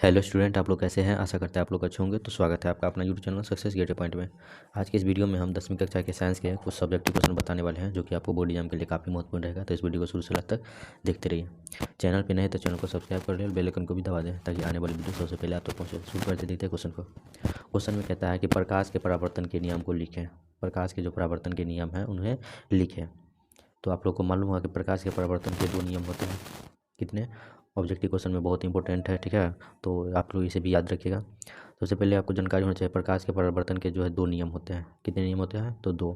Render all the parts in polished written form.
Hello student, आप लोग कैसे हैं। आशा करते हैं आप लोग अच्छे होंगे। तो स्वागत है आपका अपना YouTube channel success get point में। आज के इस वीडियो में हम 10वीं कक्षा के साइंस के कुछ सब्जेक्टिव क्वेश्चन बताने वाले हैं जो कि आपको बोर्ड एग्जाम के लिए काफ़ी महत्वपूर्ण रहेगा। तो इस वीडियो को शुरू से लास्ट तक देखते रहिए। चैनल पर नए तो चैनल को सब्सक्राइब कर ले और बेल आइकन को भी दबा दें ताकि आने वाली वीडियो सबसे पहले आप तक पहुँचे। शुरू करते देखते हैं क्वेश्चन को। क्वेश्चन में कहता है कि प्रकाश के परावर्तन के नियम को लिखें। प्रकाश के जो परावर्तन के नियम हैं उन्हें लिखें। तो आप लोग को मालूम होगा कि प्रकाश के परावर्तन के दो नियम होते हैं। कितने? ऑब्जेक्टिव क्वेश्चन में बहुत इंपॉर्टेंट है, ठीक है। तो आप लोग इसे भी याद रखिएगा। सबसे पहले आपको जानकारी होनी चाहिए, प्रकाश के परावर्तन के जो है दो नियम होते हैं। कितने नियम होते हैं? तो दो।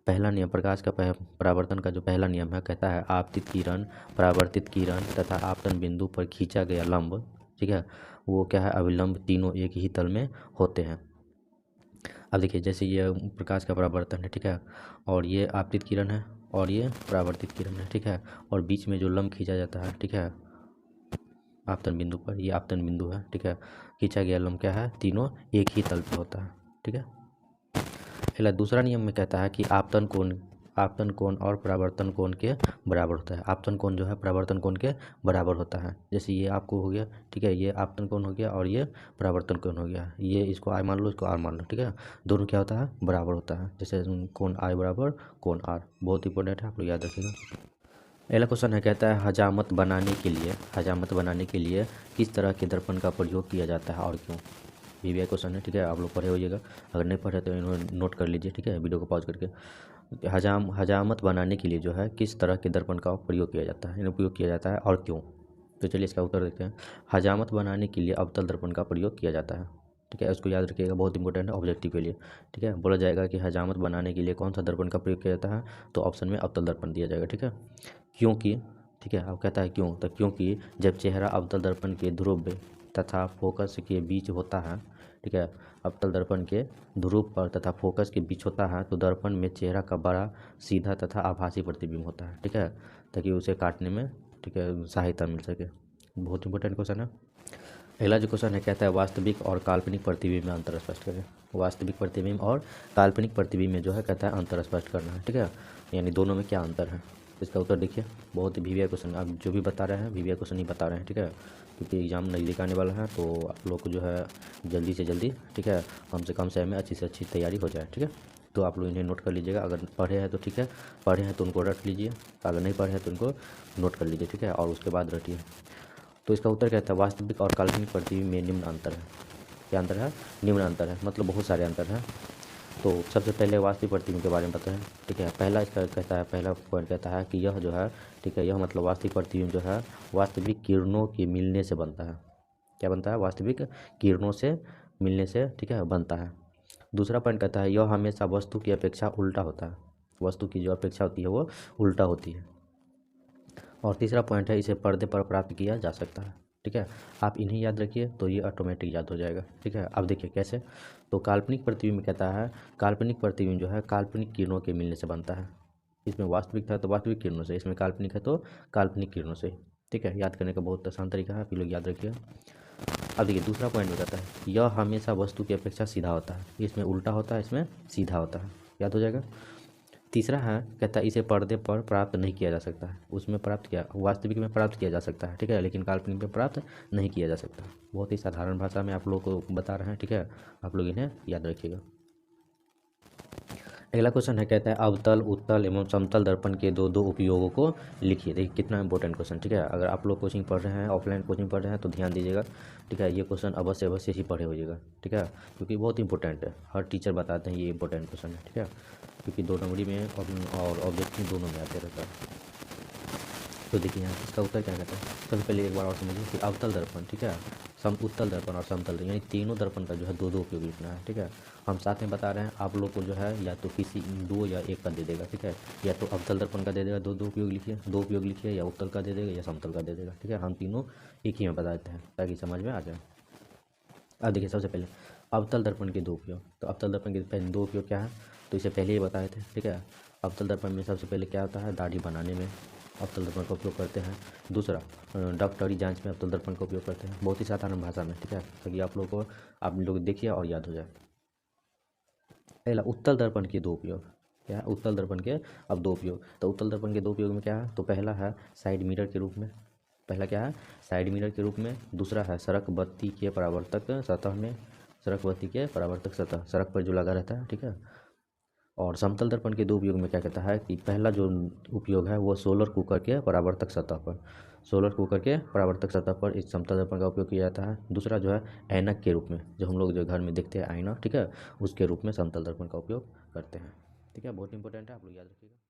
पहला नियम, प्रकाश का परावर्तन का जो पहला नियम है, कहता है आपतित किरण, परावर्तित किरण तथा आपतन बिंदु पर खींचा गया लंब, ठीक है, वो क्या है, अविलंब, तीनों एक ही तल में होते हैं। अब देखिए, जैसे ये प्रकाश का परावर्तन है, ठीक है, और ये आपतित किरण है और ये परावर्तित किरण है, ठीक है, और बीच में जो लंब खींचा जाता है, ठीक है, आपतन बिंदु पर, ये आपतन बिंदु है, ठीक है, खींचा गया लंब क्या है, तीनों एक ही तल पे होता है, ठीक है। पहला दूसरा नियम में कहता है कि आपतन कोण और परावर्तन कोण के बराबर होता है। आपतन कोण जो है परावर्तन कोण के बराबर होता है। जैसे ये आपको हो गया, ठीक है, ये आपतन कोण हो गया और ये परावर्तन कोण हो गया। ये इसको आई मान लो, इसको आर मान लो, ठीक है। दोनों क्या होता है, बराबर होता है। जैसे कोण आई बराबर कोण आर, बहुत इंपॉर्टेंट है, आप लोग याद रखिएगा। अगला क्वेश्चन है, कहता है हजामत बनाने के लिए किस तरह के दर्पण का प्रयोग किया जाता है और क्यों। वीवीआई क्वेश्चन है, ठीक है, आप लोग पढ़े होइएगा। अगर नहीं पढ़े तो इन्होंने नोट कर लीजिए, ठीक है, वीडियो को पॉज करके। हजामत बनाने के लिए जो है किस तरह के दर्पण का प्रयोग किया जाता है, उपयोग किया जाता है और क्यों। तो चलिए इसका उत्तर देखते हैं। हजामत बनाने के लिए अवतल दर्पण का प्रयोग किया जाता है, ठीक है, इसको याद रखिएगा, बहुत इंपॉर्टेंट है ऑब्जेक्टिव के लिए, ठीक है। बोला जाएगा कि हजामत बनाने के लिए कौन सा दर्पण का प्रयोग किया जाता है, तो ऑप्शन में अवतल दर्पण दिया जाएगा, ठीक है। क्योंकि, ठीक है, अब कहता है क्यों, तो क्योंकि जब चेहरा अवतल दर्पण के ध्रुव तथा फोकस के बीच होता है, ठीक है, अवतल दर्पण के ध्रुव पर तथा फोकस के बीच होता है तो दर्पण में चेहरा का बड़ा, सीधा तथा आभासी प्रतिबिंब होता है, ठीक है, ताकि उसे काटने में, ठीक है, सहायता मिल सके। बहुत इंपॉर्टेंट क्वेश्चन है। अगला जो क्वेश्चन है, कहता है वास्तविक और काल्पनिक प्रतिबिंब में अंतर स्पष्ट करें। वास्तविक प्रतिबिंब और काल्पनिक प्रतिबिंब में जो है, कहता है अंतर स्पष्ट करना है, ठीक है, यानी दोनों में क्या अंतर है। इसका उत्तर देखिए, बहुत ही वीवीआई क्वेश्चन, आप जो भी बता रहे हैं वीवीआई क्वेश्चन ही बता रहे हैं, ठीक है, क्योंकि एग्जाम नज़दीक आने वाला है। तो आप लोग को जो है जल्दी से जल्दी, ठीक है, कम से कम समय में अच्छी से अच्छी तैयारी हो जाए, ठीक है। तो आप लोग इन्हें नोट कर लीजिएगा। अगर पढ़े हैं तो ठीक है, पढ़े हैं तो उनको रट लीजिए, अगर नहीं पढ़े हैं तो उनको नोट कर लीजिए, ठीक है, और उसके बाद रटिए। तो इसका उत्तर कहता है वास्तविक और काल्पनिक प्रतिबिंब में निम्न अंतर है। क्या अंतर है? निम्न अंतर है, मतलब बहुत सारे अंतर हैं। तो सबसे पहले वास्तविक प्रतिबिंब के बारे में बताएं, ठीक है। पहला इसका कहता है, पहला पॉइंट कहता है कि यह जो है, ठीक है, यह मतलब वास्तविक प्रतिबिंब जो है वास्तविक किरणों के मिलने से बनता है। क्या बनता है? वास्तविक किरणों से मिलने से, ठीक है, बनता है। दूसरा पॉइंट कहता है यह हमेशा वस्तु की अपेक्षा उल्टा होता है। वस्तु की जो अपेक्षा होती है वो उल्टा होती है। और तीसरा पॉइंट है इसे पर्दे पर प्राप्त किया जा सकता है, ठीक है। आप इन्हें याद रखिए तो ये ऑटोमेटिक याद हो जाएगा, ठीक है। अब देखिए कैसे। तो काल्पनिक प्रतिबिंब कहता है काल्पनिक प्रतिबिंब जो है काल्पनिक किरणों के मिलने से बनता है। इसमें वास्तविक था तो वास्तविक किरणों से, इसमें काल्पनिक है तो काल्पनिक किरणों से, ठीक है। याद करने का बहुत आसान तरीका है, आप लोग याद रखिए। अब देखिए दूसरा पॉइंट में कहता है यह हमेशा वस्तु की अपेक्षा सीधा होता है। इसमें उल्टा होता है, इसमें सीधा होता है, याद हो जाएगा। तीसरा है, कहता है इसे पर्दे पर प्राप्त नहीं किया जा सकता है। उसमें प्राप्त किया, वास्तविक में प्राप्त किया जा सकता है, ठीक है, लेकिन काल्पनिक में प्राप्त नहीं किया जा सकता। बहुत ही साधारण भाषा में आप लोग को बता रहे हैं, ठीक है, आप लोग इन्हें याद रखिएगा। अगला क्वेश्चन है, कहता है अवतल, उत्तल एवं समतल दर्पण के दो दो उपयोगों को लिखिए। देखिए कितना इंपॉर्टेंट क्वेश्चन, ठीक है। अगर आप लोग कोचिंग पढ़ रहे हैं, ऑफलाइन कोचिंग पढ़ रहे हैं तो ध्यान दीजिएगा, ठीक है। ये क्वेश्चन अवश्य अवश्य ही पढ़े होइएगा, ठीक है, क्योंकि बहुत इंपॉर्टेंट है। हर टीचर बताते हैं ये इंपॉर्टेंट क्वेश्चन है, ठीक है, क्योंकि 2 नंबरी में और ऑब्जेक्टिव दोनों में आते रहता है। तो देखिए यहाँ इसका उत्तर क्या कहता है। सबसे पहले एक बार और समझिए कि अवतल दर्पण, ठीक है, उत्तल दर्पण और समतल दर्पण, यानी तीनों दर्पण का जो है दो दो उपयोग लिखना है, ठीक है। हम साथ में बता रहे हैं, आप लोग को जो है या तो किसी दो या एक का दे देगा, ठीक है, या तो अवतल दर्पण का दे देगा, दो दो उपयोग लिखिए, दो उपयोग लिखिए, या उत्तल का दे देगा या समतल का दे देगा, ठीक है। हम तीनों एक ही में बता देते हैं ताकि समझ में आ जाए। अब देखिए सबसे पहले अवतल दर्पण के दो उपयोग। तो अवतल दर्पण के पहले दो उपयोग क्या है, तो इसे पहले ही बताए थे, ठीक है। अवतल दर्पण में सबसे पहले क्या होता है, दाढ़ी बनाने में अवतल दर्पण का उपयोग करते हैं। दूसरा, डॉक्टरी जांच में अवतल दर्पण का उपयोग करते हैं, बहुत ही साधारण भाषा में, ठीक है, ताकि आप लोग देखिए और याद हो जाए। पहला उत्तल दर्पण के दो उपयोग। क्या है? उत्तल दर्पण के अब दो उपयोग। तो उत्तल दर्पण के दो उपयोग में क्या है, तो पहला है साइड मिरर के रूप में, पहला क्या है, साइड मिरर के रूप में, दूसरा है सड़क बत्ती के परावर्तक सतह में, सड़क बत्ती के परावर्तक सतह, सड़क पर जो लगा रहता है, ठीक है। और समतल दर्पण के दो उपयोग में क्या कहता है कि पहला जो उपयोग है वो सोलर कुकर के परावर्तक सतह पर, सोलर कुकर के परावर्तक सतह पर इस समतल दर्पण का उपयोग किया जाता है। दूसरा जो है ऐनक के रूप में, जो हम लोग जो घर में देखते हैं आईना, ठीक है, उसके रूप में समतल दर्पण का उपयोग करते हैं, ठीक है। बहुत इंपॉर्टेंट है, आप लोग याद रखिएगा।